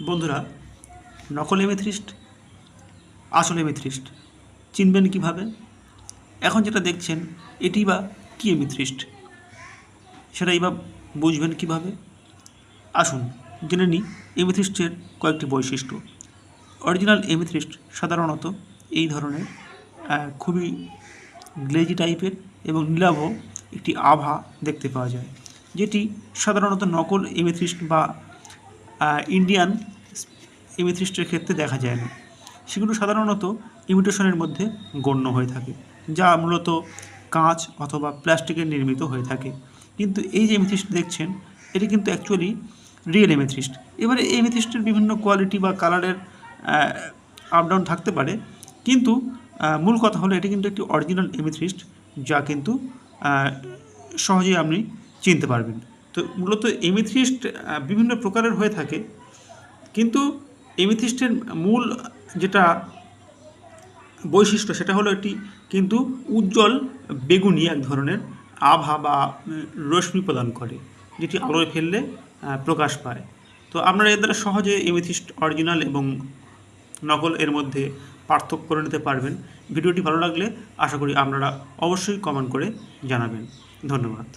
বন্ধুরা, নকল এমেথিস্ট আসল এমেথিস্ট চিনবেন কিভাবে? এখন যেটা দেখছেন এটি বা কী এমেথিস্ট, সেটাই বা বুঝবেন কিভাবে? আসুন জেনে নিই এমেথিস্টের কয়েকটি বৈশিষ্ট্য। অরিজিনাল এমেথিস্ট সাধারণত এই ধরনের খুবই গ্লেজি টাইপের এবং নীলাভ একটি আভা দেখতে পাওয়া যায়, যেটি সাধারণত নকল এমেথিস্ট বা ইন্ডিয়ান এমেথিস্টের ক্ষেত্রে দেখা যায় না। সেগুলো সাধারণত ইমিটেশনের মধ্যে গণ্য হয়ে থাকে, যা মূলত কাঁচ অথবা প্লাস্টিকের নির্মিত হয়ে থাকে। কিন্তু এই যে এমেথিস্ট দেখছেন, এটি কিন্তু অ্যাকচুয়ালি রিয়েল এমেথিস্ট। এবারে এই এমেথিস্টের বিভিন্ন কোয়ালিটি বা কালারের আপ ডাউন থাকতে পারে, কিন্তু মূল কথা হলো এটি কিন্তু একটি অরিজিনাল এমেথিস্ট, যা কিন্তু সহজেই আপনি চিনতে পারবেন। তো মূলত এমেথিস্ট বিভিন্ন প্রকারের হয়ে থাকে, কিন্তু এমেথিস্টের মূল যেটা বৈশিষ্ট্য সেটা হলো এটি কিন্তু উজ্জ্বল বেগুনি এক ধরনের আভা বা রশ্মি প্রদান করে, যেটি আলোয় ফেললে প্রকাশ পায়। তো আপনারা এর দ্বারা সহজে এমেথিস্ট অরিজিনাল এবং নকল এর মধ্যে পার্থক্য করে নিতে পারবেন। ভিডিওটি ভালো লাগলে আশা করি আপনারা অবশ্যই কমেন্ট করে জানাবেন। ধন্যবাদ।